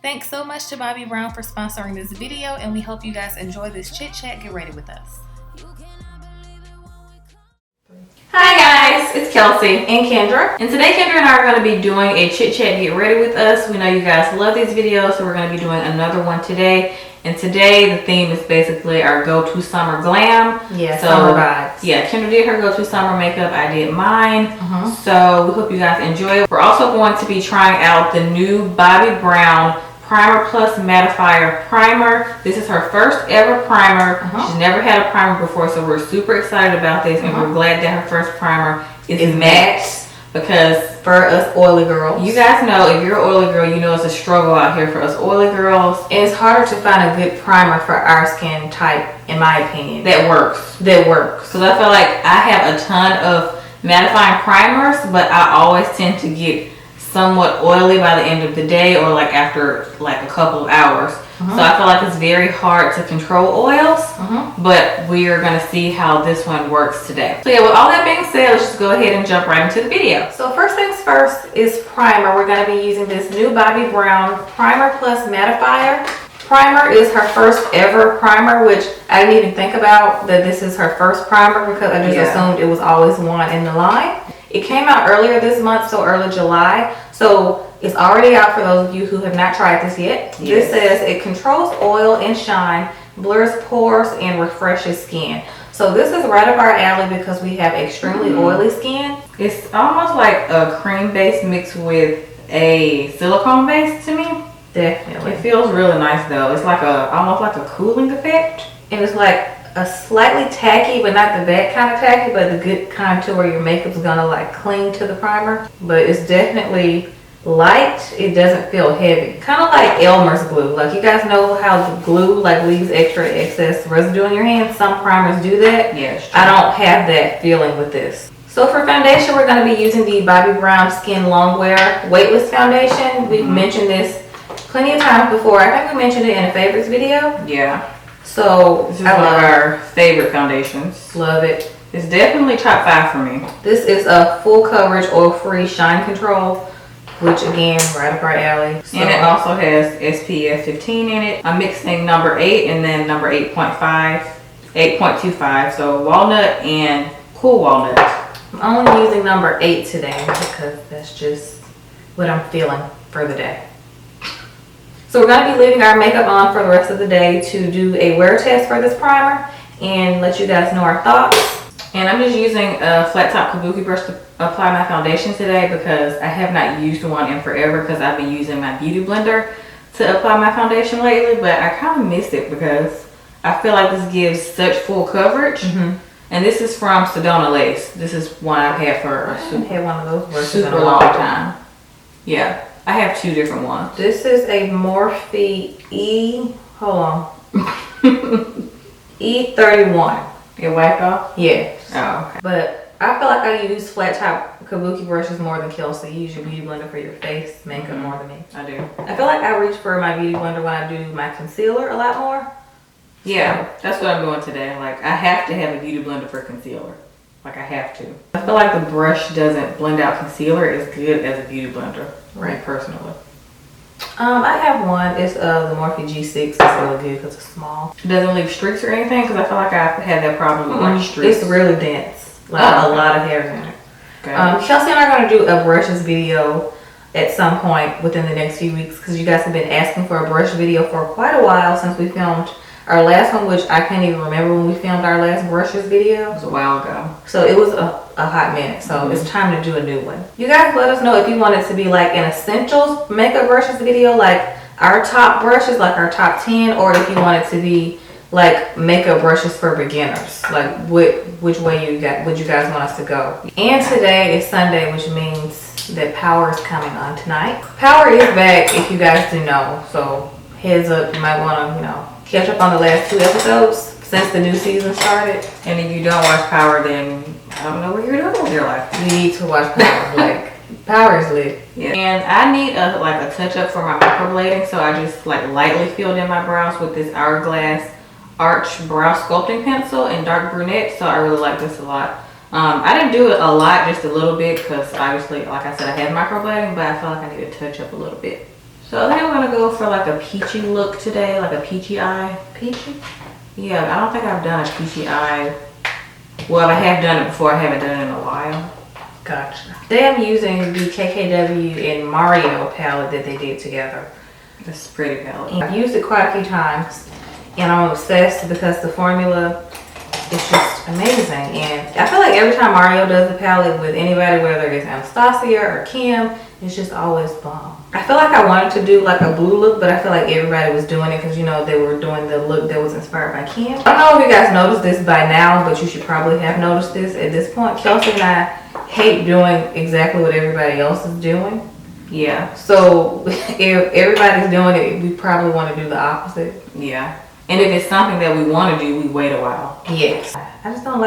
Thanks so much to Bobbi Brown for sponsoring this video, and we hope you guys enjoy this chit chat. Get ready with us. Hi guys, it's Kelsey and Kendra, and today Kendra and I are going to be doing a chit chat get ready with us. We know you guys love these videos, so we're going to be doing another one today. And today the theme is basically our go-to summer glam. Yeah, so, summer vibes. Yeah, Kendra did her go-to summer makeup. I did mine. So we hope you guys enjoy it. We're also going to be trying out the new Bobbi Brown Primer Plus Mattifier Primer. This is her first ever primer. She's never had a primer before, so we're super excited about this, and we're glad that her first primer is matte. Because for us oily girls, you guys know, if you're an oily girl, you know it's a struggle out here for us oily girls. And it's harder to find a good primer for our skin type, in my opinion. That works. Because I feel like I have a ton of mattifying primers, but I always tend to get somewhat oily by the end of the day, or like after like a couple of hours. So I feel like it's very hard to control oils, but we are going to see how this one works today. So yeah, with all that being said, let's just go ahead and jump right into the video. So first things first is primer. We're going to be using this new Bobbi Brown Primer Plus Mattifier. Primer is her first ever primer, which I didn't even think about that this is her first primer, because I just assumed it was always one in the line. It came out earlier this month, so early July. So it's already out for those of you who have not tried this yet. This says it controls oil and shine, blurs pores, and refreshes skin. So this is right up our alley because we have extremely oily skin. It's almost like a cream base mixed with a silicone base to me. Definitely. It feels really nice though. It's like almost like a cooling effect. And it's like a slightly tacky, but not the bad kind of tacky, but the good kind to where your makeup's gonna like cling to the primer. But it's definitely light. It doesn't feel heavy. Kind of like Elmer's glue. Like, you guys know how the glue like leaves excess residue on your hands? Some primers do that. Yes. I don't have that feeling with this. So for foundation, we're going to be using the Bobbi Brown Skin Longwear Weightless Foundation. We've mentioned this plenty of times before. I think we mentioned it in a favorites video. Yeah. So this is one of our favorite foundations. Love it. It's definitely top 5 for me. This is a full coverage oil-free shine control, which again, right up our alley. So, and it also has SPF 15 in it. I'm mixing number 8 and then number 8.25. So walnut and cool walnut. I'm only using number 8 today because that's just what I'm feeling for the day. So we're going to be leaving our makeup on for the rest of the day to do a wear test for this primer and let you guys know our thoughts. And I'm just using a flat top kabuki brush to apply my foundation today because I have not used one in forever because I've been using my beauty blender to apply my foundation lately, but I kind of miss it because I feel like this gives such full coverage. And this is from Sedona Lace. This is one I've had for a super long time. Yeah, I have 2 different ones. This is a Morphe E31. It wiped off? Yes. Oh, okay. But I feel like I use flat top kabuki brushes more than Kelsey. You use your beauty blender for your face makeup more than me. I do. I feel like I reach for my beauty blender when I do my concealer a lot more. Yeah, that's what I'm doing today. Like, I have to have a beauty blender for concealer. Like, I have to. I feel like the brush doesn't blend out concealer as good as a beauty blender, right, personally. I have one. It's the Morphe G6. It's really good because it's small. It doesn't leave streaks or anything, because I feel like I've had that problem with like streaks. It's really dense. Like a lot of hairs in it. Okay. Kelsey and I are going to do a brushes video at some point within the next few weeks because you guys have been asking for a brush video for quite a while since we filmed our last one, which I can't even remember when we filmed our last brushes video. It was a while ago. So it was a hot minute. So it's time to do a new one. You guys let us know if you want it to be like an essentials makeup brushes video, like our top brushes, like our top 10, or if you want it to be like makeup brushes for beginners, like which way would you guys want us to go. And today is Sunday, which means that Power is coming on tonight. Power is back, if you guys do know, so heads up, you might want to catch up on the last 2 episodes since the new season started. And if you don't watch Power, then I don't know what you're doing with your life. You need to watch Power. Like, Power is lit. Yeah. And I need a touch up for my microblading, so I just like lightly filled in my brows with this Hourglass Arch Brow Sculpting Pencil in dark brunette, so I really like this a lot. I didn't do it a lot, just a little bit, because obviously, like I said, I had microblading, but I feel like I need to touch up a little bit. So I think I'm gonna go for like a peachy look today, like a peachy eye. Peachy? Yeah, I don't think I've done a peachy eye. Well, I have done it before, I haven't done it in a while. Gotcha. Today I'm using the KKW and Mario palette that they did together. This is pretty palette. And I've used it quite a few times and I'm obsessed because the formula is just amazing. And I feel like every time Mario does a palette with anybody, whether it's Anastasia or Kim, it's just always bomb. I feel like I wanted to do like a blue look, but I feel like everybody was doing it because, you know, they were doing the look that was inspired by Kim. I don't know if you guys noticed this by now, but you should probably have noticed this at this point. Kelsey and I hate doing exactly what everybody else is doing. Yeah. So if everybody's doing it, we probably want to do the opposite. Yeah. And if it's something that we want to do, we wait a while. Yes. I just don't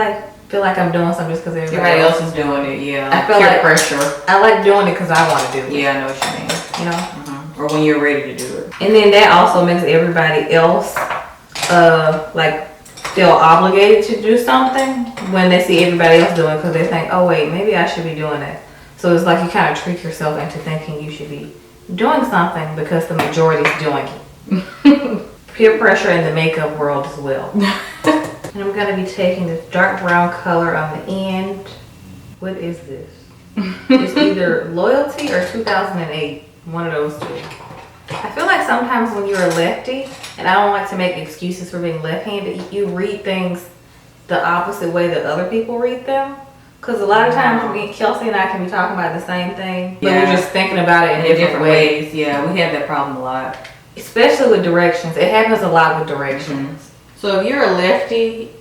feel like I'm doing something just because everybody else is doing it. Yeah. I feel peer like pressure. I like doing it because I want to do it. Yeah, I know what you mean. You know? Mm-hmm. Or when you're ready to do it. And then that also makes everybody else like feel obligated to do something when they see everybody else doing it because they think, oh wait, maybe I should be doing it. So it's like you kind of trick yourself into thinking you should be doing something because the majority is doing it. Peer pressure in the makeup world as well. And I'm going to be taking this dark brown color on the end. What is this? It's either Loyalty or 2008. One of those two. I feel like sometimes when you're a lefty, and I don't like to make excuses for being left-handed, you read things the opposite way that other people read them. Because a lot of times Kelsey and I can be talking about the same thing, but we're just thinking about it in different ways. Yeah, we have that problem a lot. Especially with directions. It happens a lot with directions. Mm-hmm. So if you're a lefty,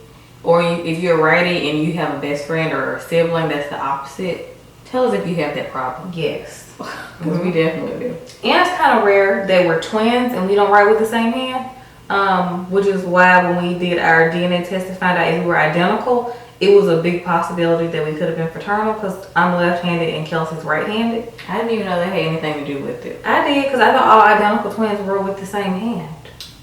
or if you're a righty and you have a best friend or a sibling that's the opposite, tell us if you have that problem. Yes. Because we definitely do. And it's kind of rare that we're twins and we don't write with the same hand. Which is why when we did our DNA test to find out if we were identical, it was a big possibility that we could have been fraternal because I'm left-handed and Kelsey's right-handed. I didn't even know that had anything to do with it. I did because I thought all identical twins were with the same hand.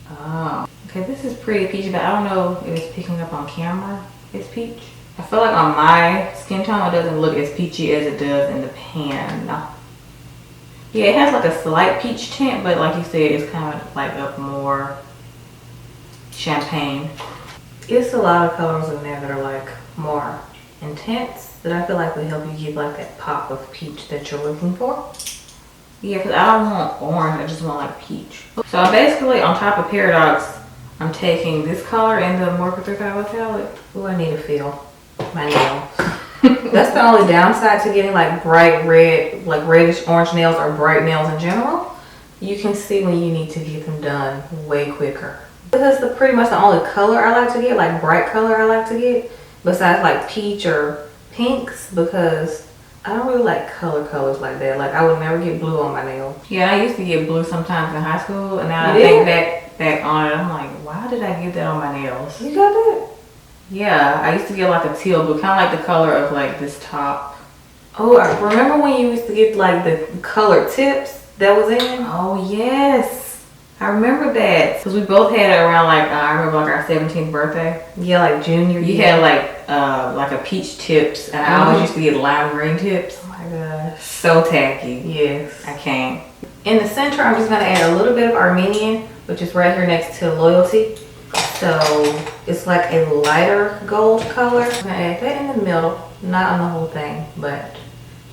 Oh. Okay, this is pretty peachy, but I don't know if it's picking up on camera. It's peach. I feel like on my skin tone, it doesn't look as peachy as it does in the pan. Yeah, it has like a slight peach tint, but like you said, it's kind of like up more champagne. It's a lot of colors in there that are like more intense that I feel like would help you give like that pop of peach that you're looking for. Yeah, because I don't want orange, I just want like peach. So I'm basically on top of Paradox, I'm taking this color in the Morphe 3000 palette. Oh, I need to feel my nails. That's the only downside to getting like bright red, like reddish orange nails or bright nails in general. You can see when you need to get them done way quicker. This is pretty much the only color I like to get, like bright color I like to get, besides like peach or pinks, because I don't really like colors like that. Like I would never get blue on my nails. Yeah, I used to get blue sometimes in high school, and now I think back on it, I'm like, why did I get that on my nails? You got that? Yeah, I used to get like a teal blue, kind of like the color of like this top. Oh, I remember when you used to get like the colored tips that was in? Oh yes. I remember that because we both had it around like I remember like our 17th birthday. Yeah, like junior. You had like a peach tips, and I always used to get lime green tips. Oh my gosh, so tacky. Yes, I can't. In the center, I'm just gonna add a little bit of Armenian, which is right here next to Loyalty. So it's like a lighter gold color. I'm gonna add that in the middle, not on the whole thing, but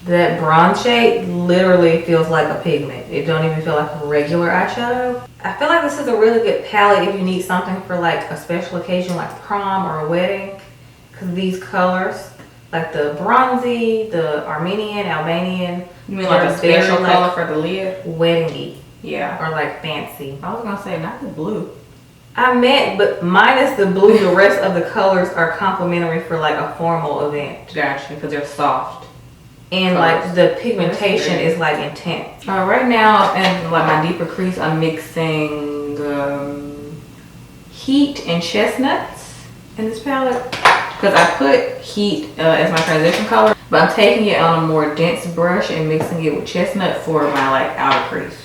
that bronze shade literally feels like a pigment. It don't even feel like a regular eyeshadow. I feel like this is a really good palette if you need something for like a special occasion like prom or a wedding. Because these colors, like the bronzy, the Armenian, Albanian. You mean like a special color for the lid? Weddingy. Yeah. Or like fancy. I was gonna say not the blue. I meant, but minus the blue, the rest of the colors are complimentary for like a formal event. Gotcha, because they're soft. And like the pigmentation is like intense. Right now, in like my deeper crease, I'm mixing Heat and Chestnuts in this palette. Because I put Heat as my transition color, but I'm taking it on a more dense brush and mixing it with Chestnut for my like outer crease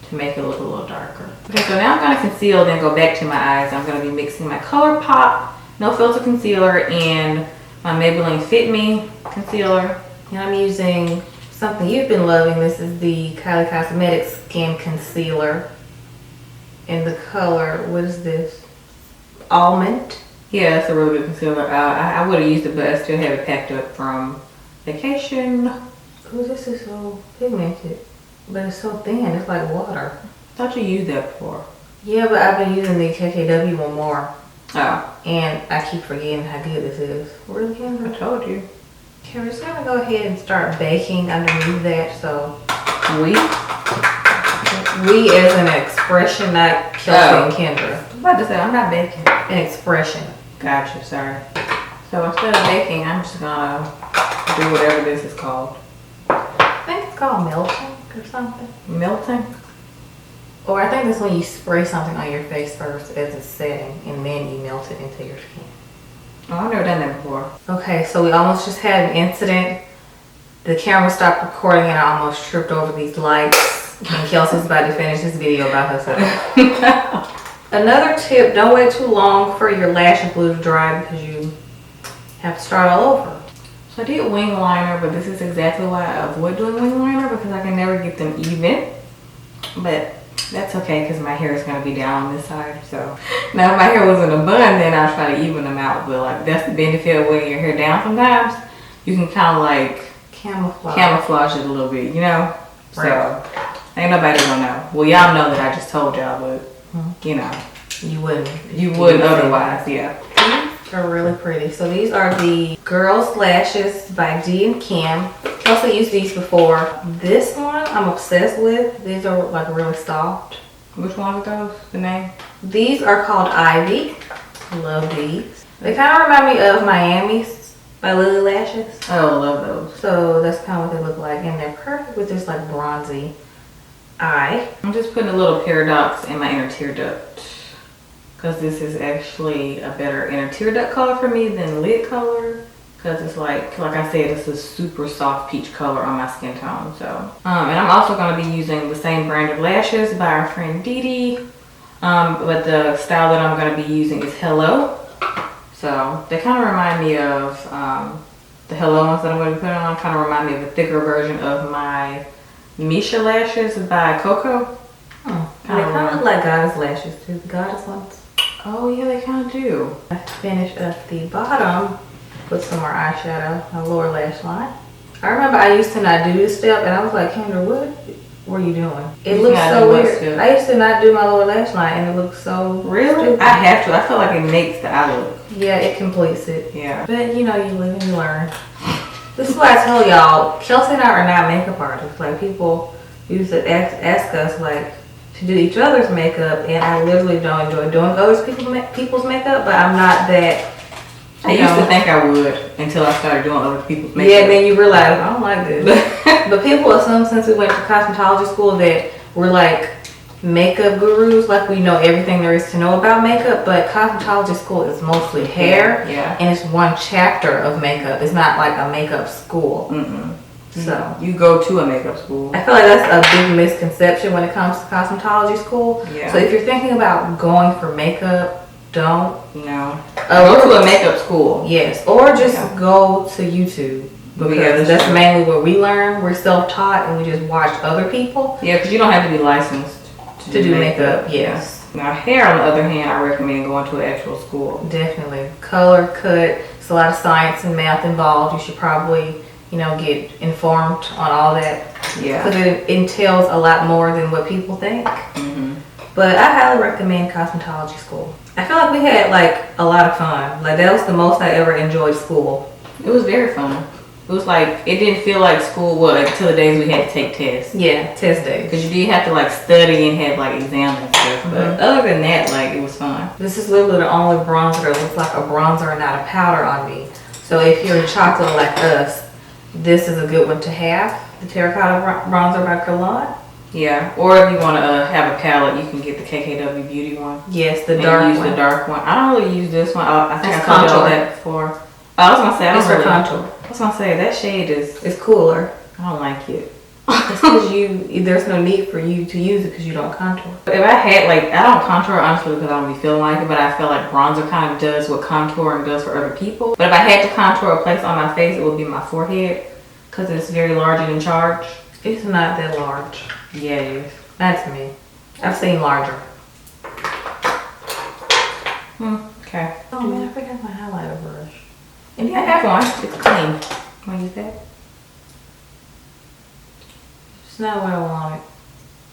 to make it look a little darker. Okay, so now I'm going to conceal, then go back to my eyes. I'm going to be mixing my ColourPop No Filter Concealer and my Maybelline Fit Me Concealer. And I'm using something you've been loving. This is the Kylie Cosmetics Skin Concealer. In the color, what is this? Almond. Yeah, it's a really good concealer. I would have used it, but I still have it packed up from vacation. Oh, this is so pigmented, but it's so thin. It's like water. I thought you used that before. Yeah, but I've been using the KKW one more. Oh. And I keep forgetting how good this is. Really, Kendra? I told you. Okay, we're just gonna go ahead and start baking underneath that. So we as an expression, not Kelsey and Kendra. I was about to say, I'm not baking. An expression. Gotcha, sorry. So instead of baking, I'm just gonna do whatever this is called. I think it's called melting or something. Melting? Or I think that's when you spray something on your face first as it's setting and then you melt it into your skin. Oh, I've never done that before. Okay, so we almost just had an incident. The camera stopped recording and I almost tripped over these lights. And Kelsey's about to finish this video by herself. Another tip, don't wait too long for your lash glue to dry because you have to start all over. So I did wing liner, but this is exactly why I avoid doing wing liner because I can never get them even. But that's okay because my hair is going to be down on this side. So now if my hair was in a bun, then I'll try to even them out. But like that's the benefit of weighing your hair down sometimes. You can kind of like camouflage it a little bit, you know? Right. So ain't nobody gonna know. Well, y'all know that I just told y'all, but you know. You wouldn't. You wouldn't otherwise, yeah. These are really pretty. So these are the Girls Lashes by D and Kim. Kelsey used these before. This one I'm obsessed with. These are like really soft. Which ones are those? The name? These are called Ivy. Love these. They kind of remind me of Miami's by Lily Lashes. Oh, love those. So that's kind of what they look like. And they're perfect with this like bronzy eye. I'm just putting a little paradox in my inner tear duct. Because this is actually a better inner tear duct color for me than lid color. Because it's like I said, it's a super soft peach color on my skin tone. So, and I'm also going to be using the same brand of lashes by our friend Dee Dee. But the style that I'm going to be using is Hello. So they kind of remind me of the Hello ones that I'm going to be putting on. Kind of remind me of a thicker version of my Misha lashes by Coco. They kind of look like Goddess lashes too. The Goddess ones. Oh yeah, they kind of do. I finished at the bottom with some more eyeshadow, my lower lash line. I remember I used to not do this step and I was like, Kendra, what were you doing? It looks so weird. I used to not do my lower lash line and it looks so really stupid. I have to. I feel like it makes the eye look. Yeah, it completes it. Yeah. But you know, you live and you learn. This is why I tell y'all, Kelsey and I are not makeup artists. Like people used to ask us like to do each other's makeup, and I literally don't enjoy doing other people's makeup. But I'm not that. I used to think I would until I started doing other people's makeup. Yeah, then you realize I don't like this. But people assume since we went to cosmetology school that we're like makeup gurus, like we know everything there is to know about makeup. But cosmetology school is mostly hair, and it's one chapter of makeup. It's not like a makeup school. So you go to a makeup school. I feel like that's a big misconception when it comes to cosmetology school. Yeah. So if you're thinking about going for makeup, don't. No. Go to a makeup school. Yes, or just go to YouTube. Because that's mainly where we learn. We're self-taught and we just watch other people. Yeah, because you don't have to be licensed to do makeup. Yes. Now hair, on the other hand, I recommend going to an actual school. Definitely. Color, cut. It's a lot of science and math involved. You should probably, you know, get informed on all that. Yeah. Because it entails a lot more than what people think. But I highly recommend cosmetology school. I feel like we had like a lot of fun. Like that was the most I ever enjoyed school. It was very fun. It was like, it didn't feel like school until the days we had to take tests. Yeah, test days. Because you did have to like study and have like exams and stuff. But other than that, like it was fun. This is literally the only bronzer that looks like a bronzer and not a powder on me. So if you're chocolate like us, this is a good one to have. The terracotta bronzer by Glam. Yeah, or if you want to have a palette, you can get the KKW Beauty one. Yes, the dark one. The dark one. I don't really use this one. I think it's I told contour. you that before. I was gonna say I don't really. Contour. I was gonna say that shade is. It's cooler. I don't like it. It's because there's no need for you to use it because you don't contour. If I had I don't contour honestly because I don't be feeling like it, but I feel like bronzer kind of does what contouring does for other people. But if I had to contour a place on my face, it would be my forehead. Because it's very large and in charge. It's not that large. Yeah, it is. That's me. I've seen larger. Okay. Oh man, I forgot my highlighter brush. And yeah, I have one. It's clean. Want to use that? It's not what I wanted.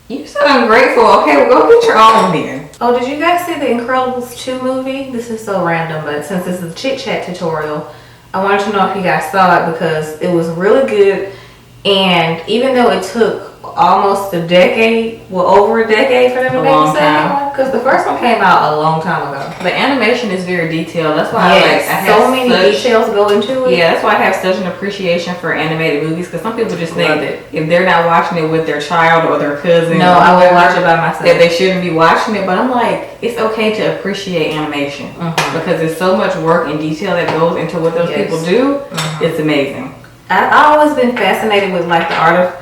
You so ungrateful. Okay, well go get your own then. Oh, did you guys see the Incredibles 2 movie? This is so random, but since this is a chit chat tutorial, I wanted to know if you guys saw it because it was really good. And even though it took almost a decade, well over a decade for them to make the second one, because the first one came out a long time ago. The animation is very detailed. That's why I have so many details go into it. Yeah, that's why I have such an appreciation for animated movies, because some people just think that if they're not watching it with their child or their cousin, no, I will watch it by myself, that they shouldn't be watching it. But I'm like, it's okay to appreciate animation because there's so much work and detail that goes into what those people do. It's amazing. I've always been fascinated with like the art of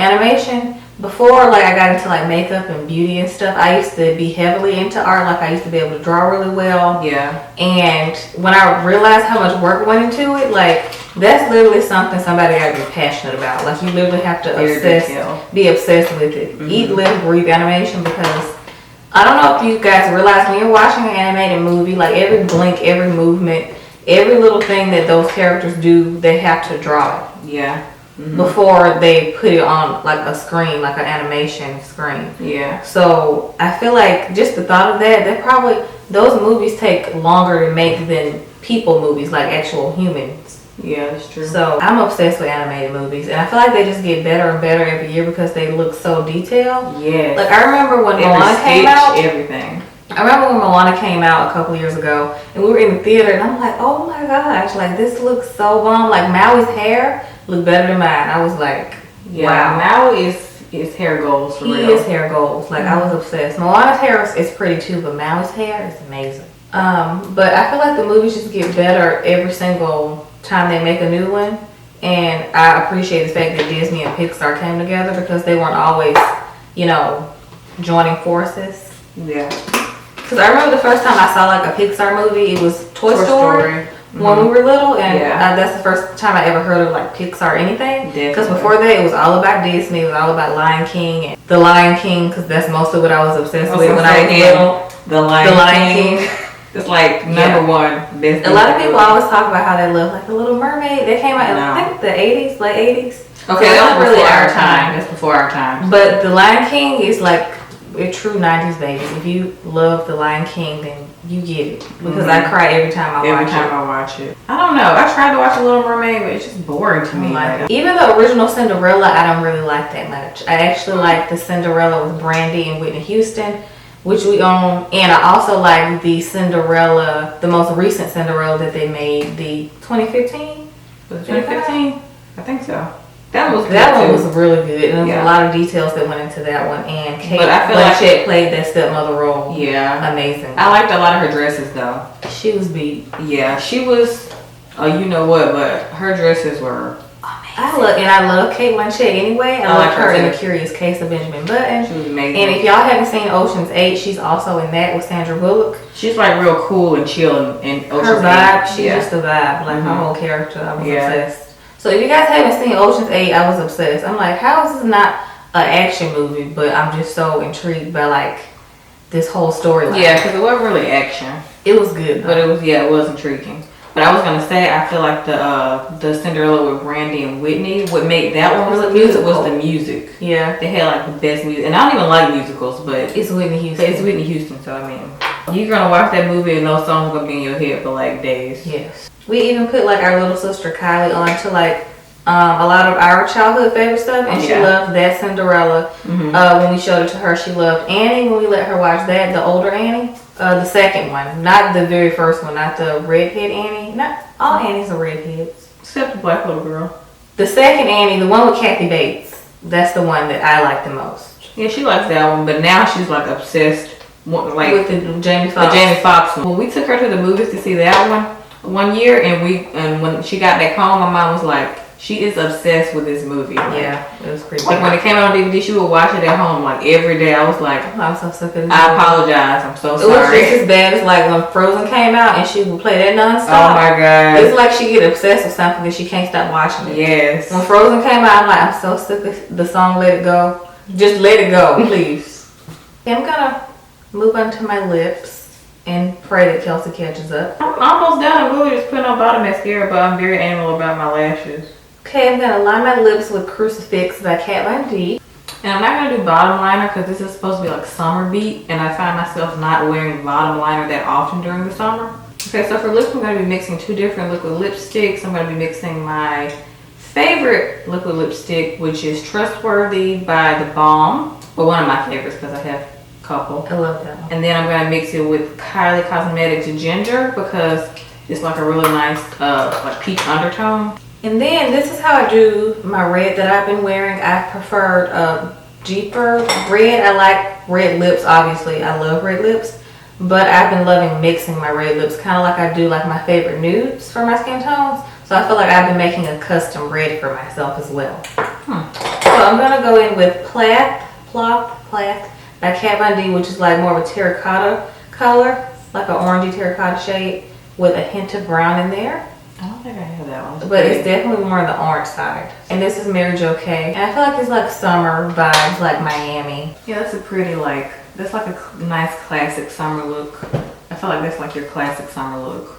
animation. Before like I got into like makeup and beauty and stuff, I used to be heavily into art. Like I used to be able to draw really well. Yeah. And when I realized how much work went into it, like that's literally something somebody got to be passionate about. Like you literally have to be obsessed with it. Eat, live, breathe animation, because I don't know if you guys realize when you're watching an animated movie, like every blink, every movement, every little thing that those characters do, they have to draw it. Yeah. Before they put it on like a screen, like an animation screen. Yeah. So I feel like just the thought of that, those movies take longer to make than people movies, like actual humans. Yeah, that's true. So I'm obsessed with animated movies, and I feel like they just get better and better every year because they look so detailed. Yeah. Like I remember when Moana came out. Everything. I remember when Moana came out a couple years ago, and we were in the theater, and I'm like, oh my gosh, like this looks so bomb. Like Maui's hair looked better than mine. I was like, wow. Maui is hair goals for real. He is hair goals. Like I was obsessed. Moana's hair is pretty too, but Maui's hair is amazing. But I feel like the movies just get better every single time they make a new one, and I appreciate the fact that Disney and Pixar came together because they weren't always, joining forces. Yeah. Because I remember the first time I saw like a Pixar movie, it was Toy Story. When we were little, and that's the first time I ever heard of like Pixar anything. Because before that, it was all about Disney. It was all about Lion King and The Lion King, because that's mostly what I was obsessed with when I was little. The Lion King. It's like number one. A lot of people always talk about how they love like The Little Mermaid. They came out in I think the 80s, late 80s. Okay, that was really our time. That's before our time. But The Lion King is like a true 90s baby. If you love The Lion King, then you get it. Because I cry every time I watch it. I don't know. I tried to watch The Little Mermaid, but it's just boring to me. Even the original Cinderella, I don't really like that much. I actually like the Cinderella with Brandy and Whitney Houston, which we own. And I also like the Cinderella, the most recent Cinderella that they made, the 2015? Was it 2015? I think so. That one was really good, and there was a lot of details that went into that one. And Kate Blanchett played that stepmother role. Yeah, amazing. I liked a lot of her dresses though. She was beat. Yeah, she was. Oh, you know what? But her dresses were amazing. I love Kate Blanchett anyway. I like her in The Curious Case of Benjamin Button. She was amazing. And if y'all haven't seen Ocean's 8, she's also in that with Sandra Bullock. She's like real cool and chill in Ocean's 8. Her vibe, she's just a vibe. Like her whole character, I was obsessed. So if you guys haven't seen Ocean's 8, I was obsessed. I'm like, how is this not an action movie? But I'm just so intrigued by like this whole storyline. Yeah, because it wasn't really action. It was good, though. But it was intriguing. But I was gonna say, I feel like the Cinderella with Brandy and Whitney, what made that one really good was the music. Yeah, they had like the best music, and I don't even like musicals, but it's Whitney Houston. It's Whitney Houston, so I mean, you're gonna watch that movie and those songs are gonna be in your head for like days. Yes. We even put like our little sister Kylie on to like a lot of our childhood favorite stuff, and she loved that Cinderella. When we showed it to her, she loved Annie. When we let her watch that, the older Annie, the second one, not the very first one, not the redhead Annie. Not all Annies are redheads, except the black little girl. The second Annie, the one with Kathy Bates, that's the one that I like the most. Yeah, she likes that one, but now she's like obsessed with the Jamie Foxx. The Jamie Foxx one. When we took her to the movies to see that one year, and when she got back home, my mom was like, she is obsessed with this movie. Yeah, it was creepy. Like when it came out on DVD, she would watch it at home like every day. I was like, I'm so sick of this. I apologize. I'm so It was sorry. just as bad as like when Frozen came out and she would play that nonstop. Oh my god. It's like she get obsessed with something and she can't stop watching it. Yes. When Frozen came out, I'm like, I'm so sick of the song Let It Go. Just let it go, please. I'm gonna move on to my lips and pray that Kelsey catches up. I'm almost done. I'm really just putting on bottom mascara, but I'm very anal about my lashes. Okay, I'm gonna line my lips with Crucifix by Kat Von D. And I'm not gonna do bottom liner because this is supposed to be like summer beat, and I find myself not wearing bottom liner that often during the summer. Okay, so for lips, I'm gonna be mixing 2 different liquid lipsticks. I'm gonna be mixing my favorite liquid lipstick, which is Trustworthy by The Balm. Well, one of my favorites because I have a couple. I love that one. And then I'm gonna mix it with Kylie Cosmetics Ginger because it's like a really nice like peach undertone. And then this is how I do my red that I've been wearing. I preferred deeper red. I like red lips, obviously. I love red lips. But I've been loving mixing my red lips, kind of like I do like my favorite nudes for my skin tones. So I feel like I've been making a custom red for myself as well. So I'm going to go in with Plop by Kat Von D, which is like more of a terracotta color, like an orangey terracotta shade with a hint of brown in there. I don't think I have that one. But it's definitely more on the orange side. And this is Mary Jo K. And I feel like it's like summer vibes, like Miami. Yeah, that's a pretty like, that's like a nice classic summer look. I feel like that's like your classic summer look.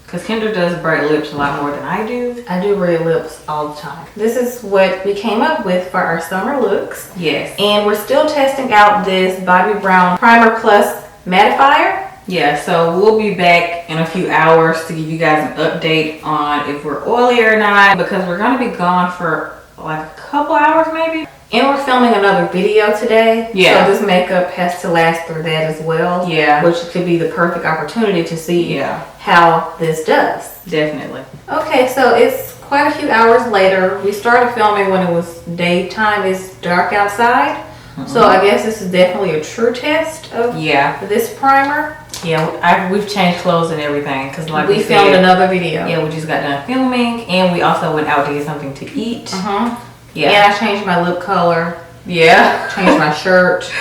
Because Kendra does bright lips a lot more than I do. I do red lips all the time. This is what we came up with for our summer looks. Yes. And we're still testing out this Bobbi Brown Primer Plus Mattifier. Yeah, so we'll be back in a few hours to give you guys an update on if we're oily or not, because we're going to be gone for like a couple hours maybe. And we're filming another video today. Yeah. So this makeup has to last through that as well. Yeah. Which could be the perfect opportunity to see Yeah. how this does. Definitely. Okay, so it's quite a few hours later. We started filming when it was daytime. It's dark outside. So I guess this is definitely a true test of this primer. Yeah, we've changed clothes and everything because like we filmed another video. Yeah, we just got done filming and we also went out to get something to eat. Yeah. And I changed my lip color. Yeah. Changed my shirt.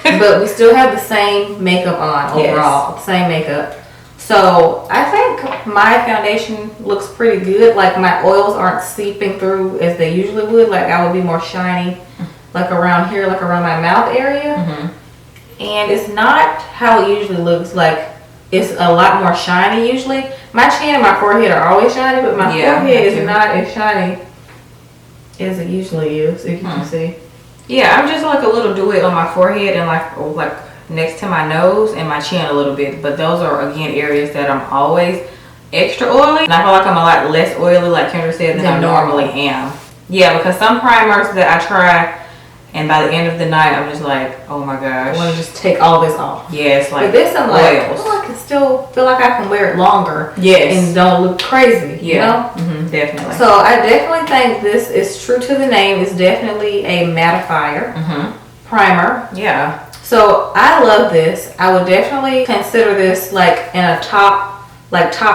But we still have the same makeup on overall. Yes. Same makeup. So I think my foundation looks pretty good. Like my oils aren't seeping through as they usually would. Like I would be more shiny like around here, like around my mouth area. And it's not how it usually looks. Like it's a lot more shiny usually. My chin and my forehead are always shiny, but my forehead is not as shiny as it usually is, if you can see. Yeah, I'm just like a little dewy on my forehead and like next to my nose and my chin a little bit. But those are again areas that I'm always extra oily. And I feel like I'm a lot less oily, like Kendra said, than I normally am. Yeah, because some primers that I try, and by the end of the night, I'm just like, oh my gosh. I want to just take all this off. Yeah, it's like but this I'm like, oils. oh, I can still feel like I can wear it longer. Yes. And don't look crazy, you know? Definitely. So I definitely think this is true to the name. It's definitely a mattifier primer. Yeah. So I love this. I would definitely consider this like in a top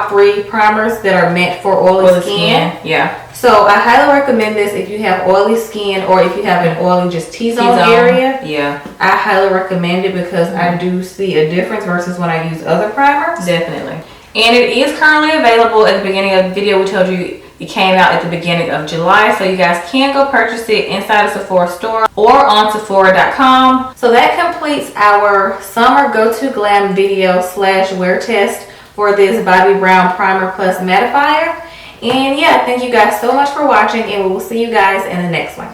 3 primers that are meant for oily skin. Yeah. So I highly recommend this if you have oily skin or if you have an oily just T-zone area. Yeah. I highly recommend it because I do see a difference versus when I use other primers. Definitely. And it is currently available at the beginning of the video. We told you it came out at the beginning of July. So you guys can go purchase it inside a Sephora store or on Sephora.com. So that completes our summer go-to glam video / wear test for this Bobbi Brown Primer Plus Mattifier. And yeah, thank you guys so much for watching, and we will see you guys in the next one.